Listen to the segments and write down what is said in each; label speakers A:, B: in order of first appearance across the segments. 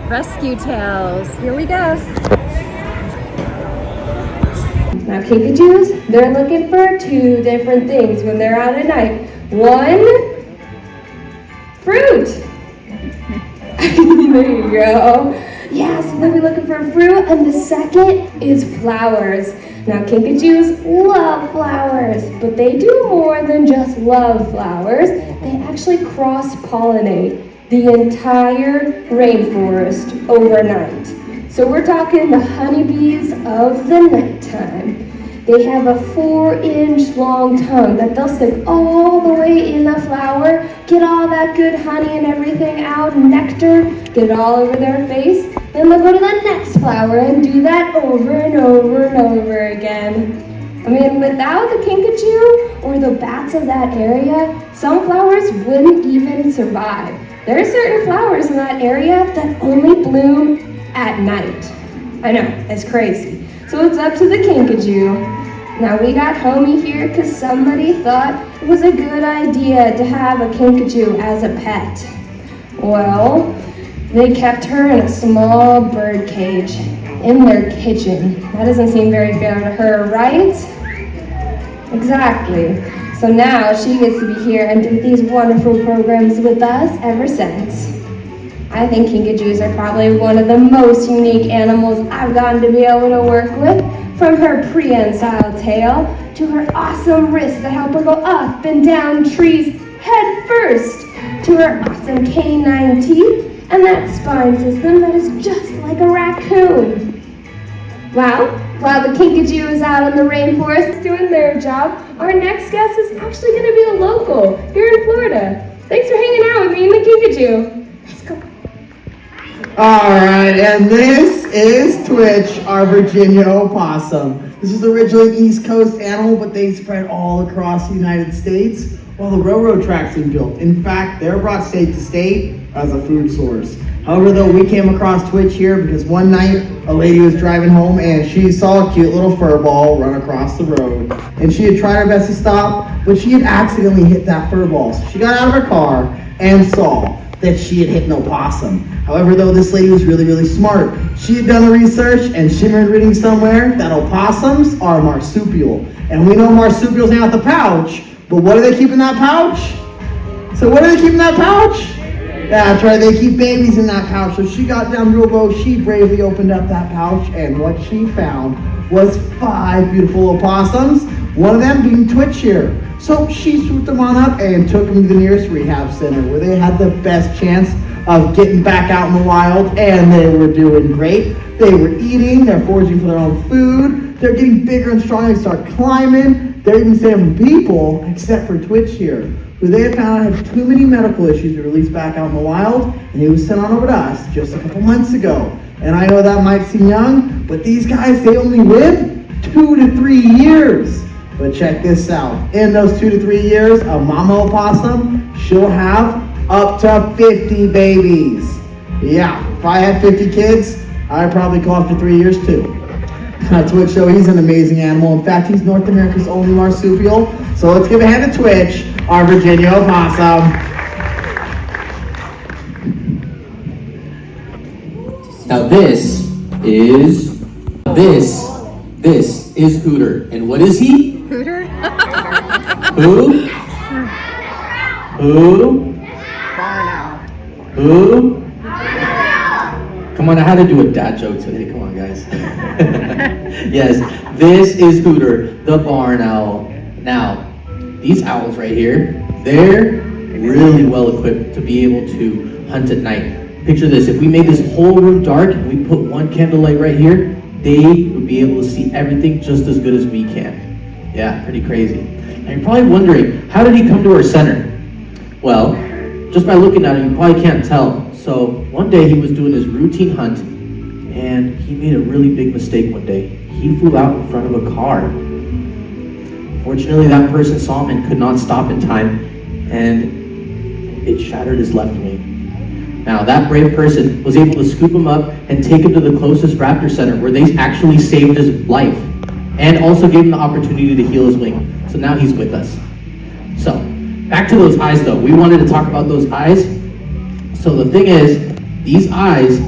A: Rescue Tales. Here we go.
B: Now kinkajous, they're looking for two different things when they're out at night. One, fruit. There you go. Yeah, so they'll be looking for fruit, and the second is flowers. Now kinkajous love flowers, but they do more than just love flowers. They actually cross-pollinate the entire rainforest overnight. So we're talking the honeybees of the nighttime. They have a 4-inch long tongue that they'll stick all the way in the flower, get all that good honey and everything out, nectar, get it all over their face, then they'll go to the next flower and do that over and over and over again. I mean, without the kinkajou or the bats of that area, some flowers wouldn't even survive. There are certain flowers in that area that only bloom at night. I know, it's crazy. So it's up to the kinkajou. Now we got Homie here because somebody thought it was a good idea to have a kinkajou as a pet. Well, they kept her in a small bird cage in their kitchen. That doesn't seem very fair to her, right? Exactly. So now she gets to be here and do these wonderful programs with us ever since. I think kinkajous are probably one of the most unique animals I've gotten to be able to work with, from her prehensile tail to her awesome wrists that help her go up and down trees head first, to her awesome canine teeth and that spine system that is just like a raccoon. Well, while the kinkajou is out in the rainforest doing their job, our next guest is actually going to be a local here in Florida. Thanks for hanging out with me and the kinkajou. Let's go.
C: All right, and this is Twitch, our Virginia opossum. This is originally an East Coast animal, but they spread all across the United States while the railroad tracks being built. In fact, they're brought state to state as a food source. However, though, we came across Twitch here because one night a lady was driving home and she saw a cute little fur ball run across the road. And she had tried her best to stop, but she had accidentally hit that fur ball. So she got out of her car and saw that she had hit an opossum. However, though, this lady was really, really smart. She had done the research and she remembered reading somewhere that opossums are marsupial. And we know marsupials ain't out the pouch, but what do they keep in that pouch? So what do they keep in that pouch? That's right, they keep babies in that pouch. So she got down real low, she bravely opened up that pouch, and what she found was 5 beautiful opossums, one of them being Twitch here. So she swooped them on up and took them to the nearest rehab center where they had the best chance of getting back out in the wild, and they were doing great. They were eating, they're foraging for their own food, they're getting bigger and stronger, they start climbing, they're even saving people, except for Twitch here, who they had found had too many medical issues to release back out in the wild, and he was sent on over to us just a couple months ago. And I know that might seem young, but these guys, they only live 2 to 3 years. But check this out. In those 2 to 3 years, a mama opossum, she'll have up to 50 babies. Yeah, if I had 50 kids, I'd probably call after 3 years too. Twitch, so he's an amazing animal. In fact, he's North America's only marsupial. So let's give a hand to Twitch, our Virginia opossum.
D: Now this is Hooter. And what is he?
A: Hooter?
D: Who? Who? Who? Come on, I had to do a dad joke today. Come on, guys. Yes, this is Hooter, the barn owl. Now, these owls right here, they're really well equipped to be able to hunt at night. Picture this, if we made this whole room dark and we put one candlelight right here, they would be able to see everything just as good as we can. Yeah, pretty crazy. And you're probably wondering, how did he come to our center? Well, just by looking at him, you probably can't tell. So one day he was doing his routine hunt and he made a really big mistake one day. He flew out in front of a car. Fortunately, that person saw him and could not stop in time, and it shattered his left wing. Now, that brave person was able to scoop him up and take him to the closest raptor center where they actually saved his life and also gave him the opportunity to heal his wing. So now he's with us. So, back to those eyes though. We wanted to talk about those eyes. So the thing is, these eyes,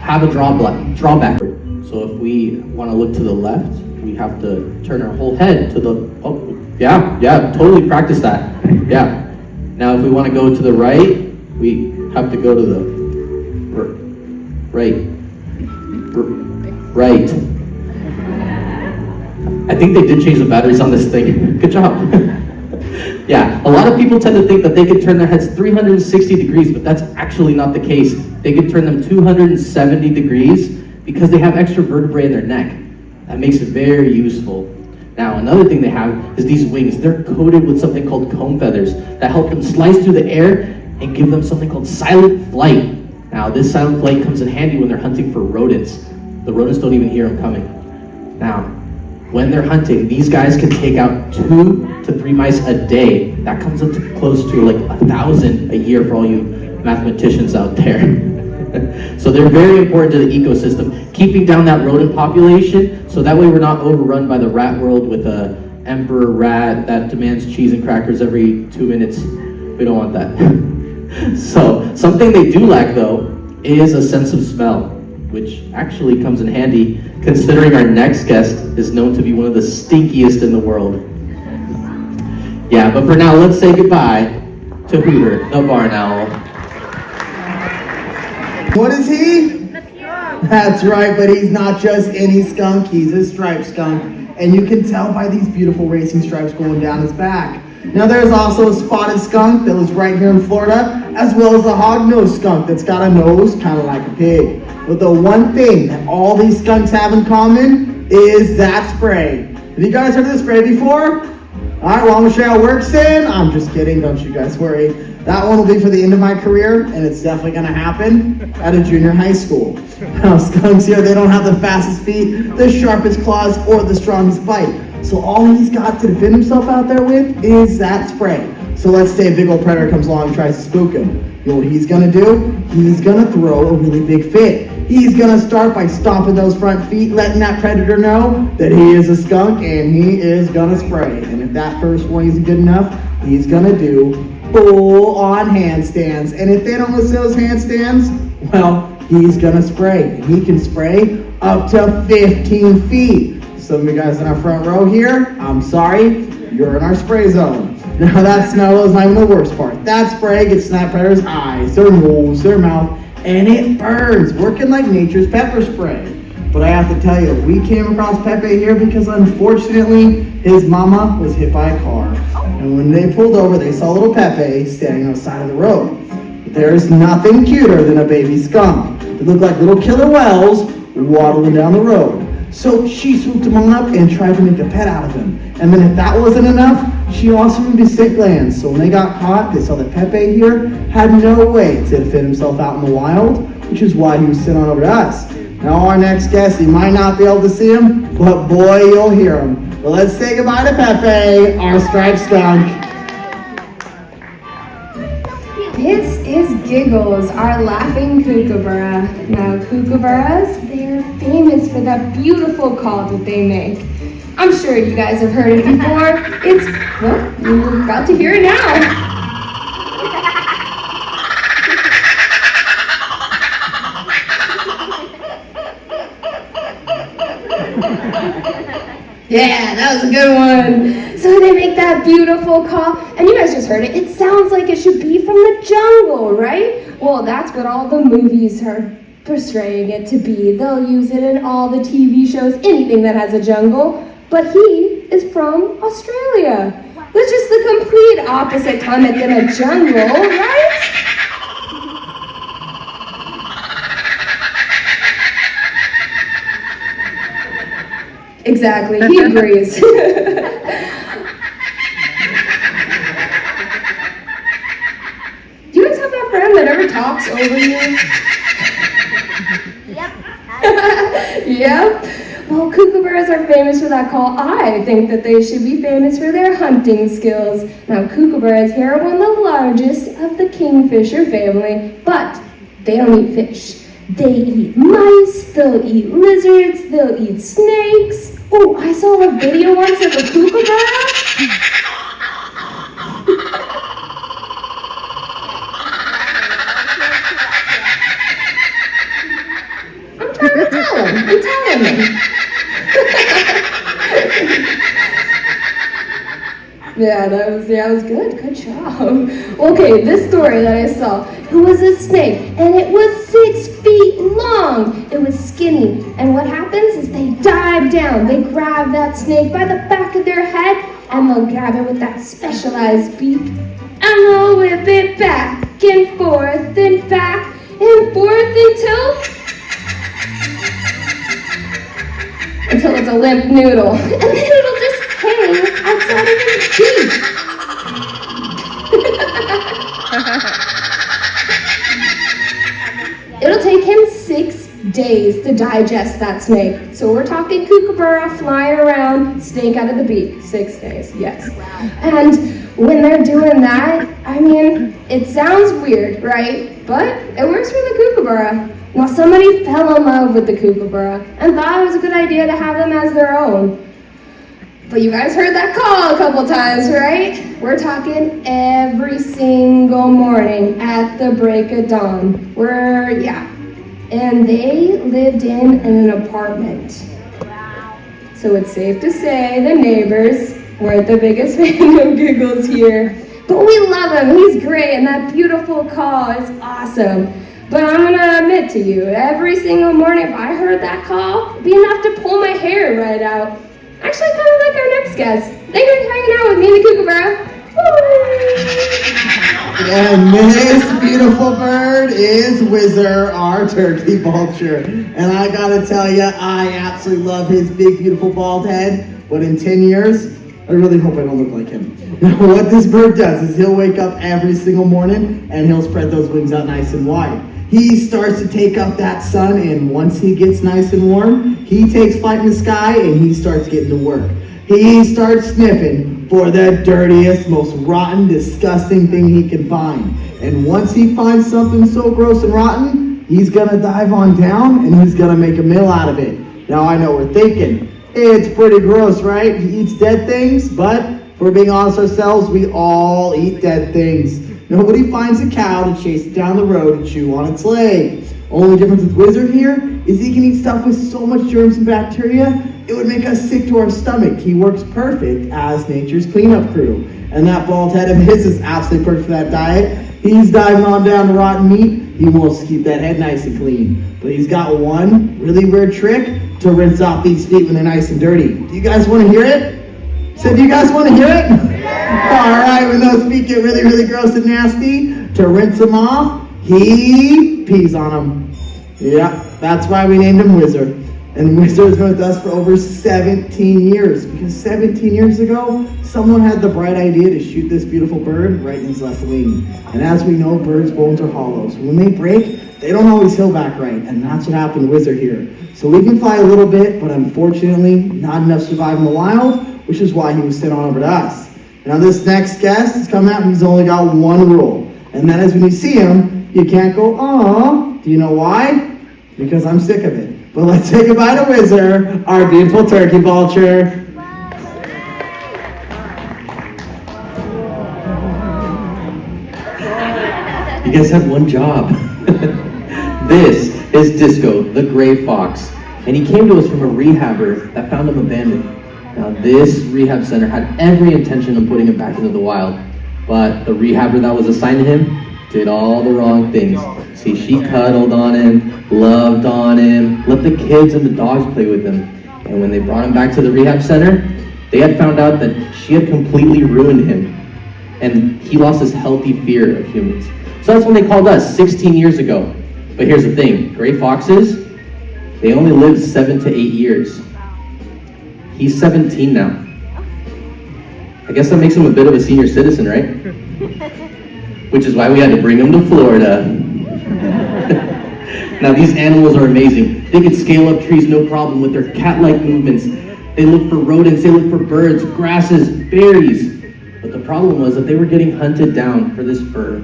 D: have a drawback. So if we want to look to the left, we have to turn our whole head to the, yeah, totally practice that. Yeah. Now if we want to go to the right, we have to go to the right. I think they did change the batteries on this thing. Good job. Yeah, a lot of people tend to think that they could turn their heads 360 degrees, but that's actually not the case. They could turn them 270 degrees because they have extra vertebrae in their neck. That makes it very useful. Now, another thing they have is these wings. They're coated with something called comb feathers that help them slice through the air and give them something called silent flight. Now, this silent flight comes in handy when they're hunting for rodents. The rodents don't even hear them coming. Now, when they're hunting, these guys can take out 2 to 3 mice a day. That comes up to close to like 1,000 a year for all you mathematicians out there. So they're very important to the ecosystem, keeping down that rodent population, so that way we're not overrun by the rat world with a emperor rat that demands cheese and crackers every 2 minutes. We don't want that. So something they do lack though is a sense of smell, which actually comes in handy considering our next guest is known to be one of the stinkiest in the world. Yeah, but for now, let's say goodbye to Hooter, the barn owl.
C: What is he? That's right, but he's not just any skunk, he's a striped skunk. And you can tell by these beautiful racing stripes going down his back. Now there's also a spotted skunk that lives right here in Florida, as well as a hog-nosed skunk that's got a nose kind of like a pig. But the one thing that all these skunks have in common is that spray. Have you guys heard of this spray before? All right, well, I'm gonna show you how it works then. I'm just kidding, don't you guys worry. That one will be for the end of my career, and it's definitely gonna happen at a junior high school. Now, skunks here, they don't have the fastest feet, the sharpest claws, or the strongest bite. So all he's got to defend himself out there with is that spray. So let's say a big old predator comes along and tries to spook him. You know what he's gonna do? He's gonna throw a really big fit. He's gonna start by stomping those front feet, letting that predator know that he is a skunk, and he is gonna spray. And if that first one isn't good enough, he's gonna do full-on handstands. And if they don't listen to those handstands, well, he's gonna spray. And he can spray up to 15 feet. Some of you guys in our front row here, I'm sorry, you're in our spray zone. Now that smell is not even the worst part. That spray gets in that predator's eyes, their nose, their mouth, and it burns, working like nature's pepper spray. But I have to tell you, we came across Pepe here because unfortunately, his mama was hit by a car. And when they pulled over, they saw little Pepe standing on the side of the road. There's nothing cuter than a baby skunk. They look like little killer whales waddling down the road. So she swooped him on up and tried to make a pet out of him. And then if that wasn't enough, she also moved to sick lands. So when they got caught, they saw that Pepe here had no way to defend himself out in the wild, which is why he was sent on over to us. Now our next guest, you might not be able to see him, but boy, you'll hear him. But let's say goodbye to Pepe, our striped skunk.
B: This is Giggles, our laughing kookaburra. Now, kookaburras, they're famous for that beautiful call that they make. I'm sure you guys have heard it before. It's, well, you're about to hear it now. Yeah, that was a good one. So they make that beautiful call, and you guys just heard it. It sounds like it should be from the jungle, right? Well, that's what all the movies are portraying it to be. They'll use it in all the TV shows, anything that has a jungle. But he is from Australia, which is the complete opposite climate than a jungle, right? Exactly, he agrees. Do you guys have that friend that ever talks over you? Yep. Yep. Well, kookaburras are famous for that call. I think that they should be famous for their hunting skills. Now, kookaburras here are one of the largest of the kingfisher family, but they don't eat fish. They eat mice, they'll eat lizards, they'll eat snakes. Oh, I saw a video once of a kookaburra. I'm telling them. Yeah, that was good. Good job. Okay, this story that I saw, it was a snake, and it was 6 feet long. It was skinny, and what happens is they dive down. They grab that snake by the back of their head, and they'll grab it with that specialized beak, and they'll whip it back and forth and back and forth until it's a limp noodle, and then it'll just hang outside of his beak. It'll take him 6 days to digest that snake. So we're talking kookaburra flying around, snake out of the beak. 6 days, yes. And when they're doing that, I mean, it sounds weird, right? But it works for the kookaburra. Now somebody fell in love with the kookaburra and thought it was a good idea to have them as their own. But you guys heard that call a couple times, right? We're talking every single morning at the break of dawn. And they lived in an apartment. So it's safe to say the neighbors weren't the biggest fan of Giggles here. But we love him, he's great, and that beautiful call is awesome. But I'm gonna admit to you, every single morning if I heard that call, it'd be enough to pull my hair right out. Actually, kind of like our next guest. Thank you for hanging out with me and the kookaburra.
C: And this beautiful bird is Whizzer, our turkey vulture. And I gotta tell you, I absolutely love his big, beautiful bald head. But in 10 years, I really hope I don't look like him. Now, what this bird does is he'll wake up every single morning and he'll spread those wings out nice and wide. He starts to take up that sun, and once he gets nice and warm, he takes flight in the sky and he starts getting to work. He starts sniffing for the dirtiest, most rotten, disgusting thing he can find. And once he finds something so gross and rotten, he's gonna dive on down and he's gonna make a meal out of it. Now I know we're thinking, it's pretty gross, right? He eats dead things, but if we're being honest ourselves, we all eat dead things. Nobody finds a cow to chase it down the road and chew on its leg. Only difference with Whizzer here is he can eat stuff with so much germs and bacteria, it would make us sick to our stomach. He works perfect as nature's cleanup crew. And that bald head of his is absolutely perfect for that diet. He's diving on down to rotten meat. He wants to keep that head nice and clean. But he's got one really weird trick to rinse off these feet when they're nice and dirty. Do you guys want to hear it? So do you guys want to hear it? All right, when those feet get really, really gross and nasty, to rinse them off, he pees on them. Yeah, that's why we named him Whizzer. And Whizzer has been with us for over 17 years, because 17 years ago, someone had the bright idea to shoot this beautiful bird right in his left wing. And as we know, birds' bones are hollow. So when they break, they don't always heal back right. And that's what happened to Whizzer here. So we can fly a little bit, but unfortunately, not enough to survive in the wild, which is why he was sent on over to us. Now this next guest is coming out, and he's only got one rule. And that is when you see him, you can't go, "Aw." Do you know why? Because I'm sick of it. But let's say goodbye to Whizzer, our beautiful turkey vulture.
D: You guys have one job. This is Disco, the gray fox. And he came to us from a rehabber that found him abandoned. Now this rehab center had every intention of putting him back into the wild. But the rehabber that was assigned to him did all the wrong things. See, she cuddled on him, loved on him, let the kids and the dogs play with him. And when they brought him back to the rehab center, they had found out that she had completely ruined him. And he lost his healthy fear of humans. So that's when they called us 16 years ago. But here's the thing, gray foxes, they only live 7 to 8 years. He's 17 now. I guess that makes him a bit of a senior citizen, right? Which is why we had to bring him to Florida. Now these animals are amazing. They can scale up trees no problem with their cat-like movements. They look for rodents, they look for birds, grasses, berries. But the problem was that they were getting hunted down for this fur.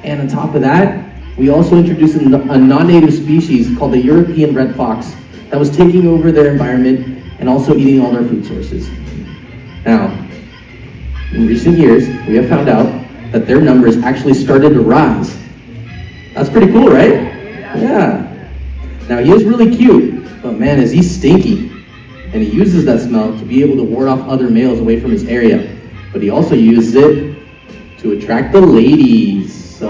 D: And on top of that, we also introduced a non-native species called the European red fox that was taking over their environment and also eating all their food sources. Now, in recent years, we have found out that their numbers actually started to rise. That's pretty cool, right? Yeah. Now he is really cute, but man, is he stinky. And he uses that smell to be able to ward off other males away from his area. But he also uses it to attract the ladies. So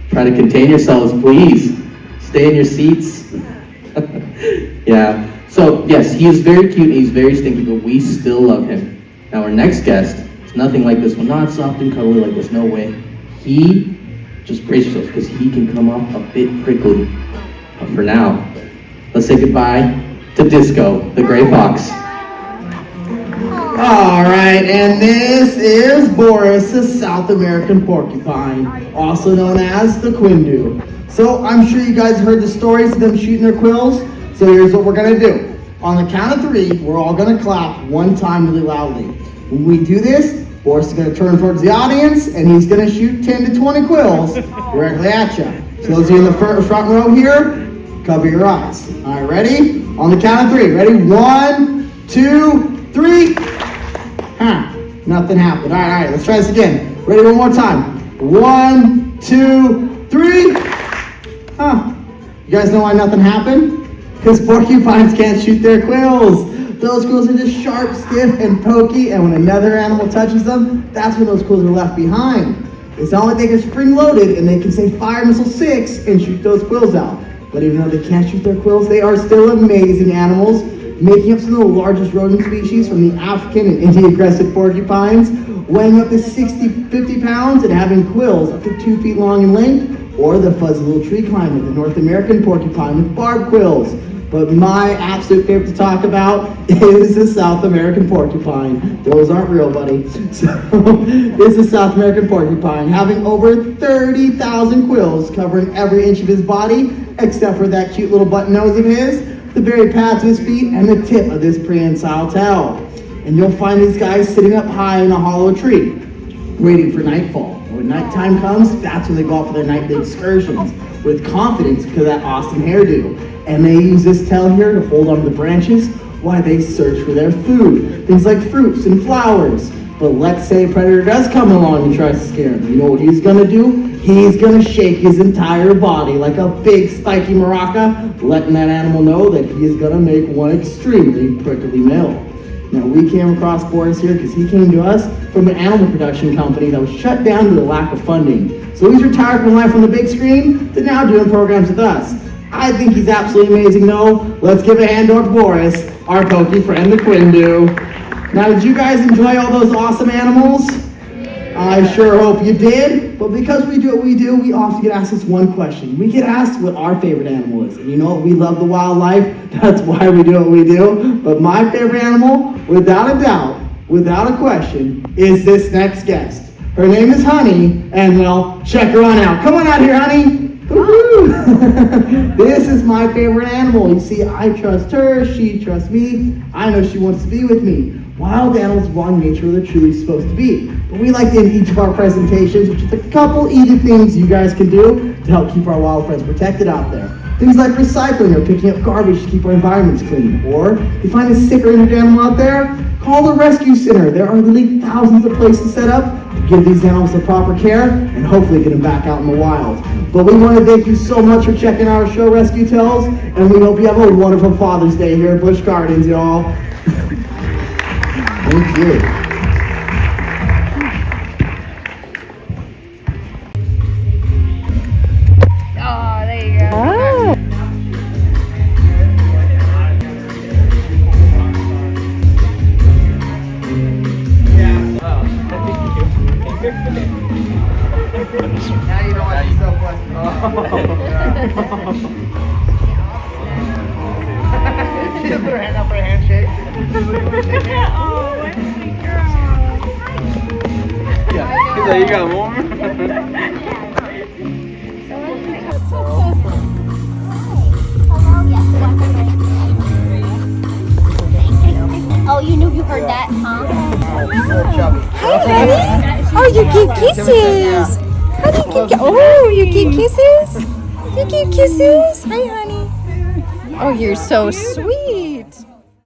D: try to contain yourselves, please. Stay in your seats. Yeah. So yes, he is very cute and he's very stinky, but we still love him. Now our next guest is nothing like this one, not soft and cuddly like this, no way. He, just brace yourselves because he can come off a bit prickly. But for now, let's say goodbye to Disco, the gray fox.
C: All right, and this is Boris, the South American porcupine, also known as the quindu. So I'm sure you guys heard the stories of them shooting their quills. So here's what we're gonna do. On the count of 3, we're all gonna clap one time really loudly. When we do this, Boris is gonna turn towards the audience and he's gonna shoot 10 to 20 quills directly at you. So those of you in the front row here, cover your eyes. All right, ready? On the count of 3, ready? 1, 2, 3. Nothing happened. All right, let's try this again. Ready, one more time. 1, 2, 3. You guys know why nothing happened? Because porcupines can't shoot their quills. Those quills are just sharp, stiff, and pokey, and when another animal touches them, that's when those quills are left behind. It's not like they can spring-loaded and they can say fire missile 6 and shoot those quills out. But even though they can't shoot their quills, they are still amazing animals, making up some of the largest rodent species from the African and Indian crested porcupines, weighing up to 50 pounds and having quills up to 2 feet long in length, or the fuzzy little tree climber, the North American porcupine with barbed quills. But my absolute favorite to talk about is the South American porcupine. Those aren't real, buddy. So, this is South American porcupine, having over 30,000 quills covering every inch of his body, except for that cute little button nose of his, the very pads of his feet, and the tip of this prehensile tail. And you'll find these guys sitting up high in a hollow tree, waiting for nightfall. When nighttime comes, that's when they go out for their nightly excursions, with confidence because of that awesome hairdo. And they use this tail here to hold onto the branches while they search for their food, things like fruits and flowers. But let's say a predator does come along and tries to scare him. You know what he's gonna do? He's gonna shake his entire body like a big spiky maraca, letting that animal know that he is gonna make one extremely prickly male. Now we came across Boris here because he came to us from an animal production company that was shut down due to lack of funding. So he's retired from life on the big screen to now doing programs with us. I think he's absolutely amazing though. Let's give a hand to Boris, our pokey friend, the quindu. Now, did you guys enjoy all those awesome animals? I sure hope you did. But because we do what we do, we often get asked this one question. We get asked what our favorite animal is. And you know what? We love the wildlife. That's why we do what we do. But my favorite animal, without a doubt, without a question, is this next guest. Her name is Honey, and well, check her on out. Come on out here, Honey. Woo-hoo. This is my favorite animal. You see, I trust her, she trusts me. I know she wants to be with me. Wild animals belong nature where they're truly supposed to be. But we like to end each of our presentations with just a couple easy things you guys can do to help keep our wild friends protected out there. Things like recycling or picking up garbage to keep our environments clean. Or if you find a sick or injured animal out there, call the rescue center. There are literally thousands of places set up to give these animals the proper care and hopefully get them back out in the wild. But we want to thank you so much for checking out our show, Rescue Tales, and we hope you have a wonderful Father's Day here at Busch Gardens, y'all. Thank you.
A: Oh, there you go. Oh.
C: Now you know why she's so pleasant. She just put her hand up for a handshake.
A: Oh, what a sweet girl.
E: Yeah, he's like, you got more?
F: Oh, you knew you heard that, huh?
A: Hi, honey. Oh, you give kisses. Honey, oh, you give kisses? You give kisses? Hi, honey. Oh, you're so sweet.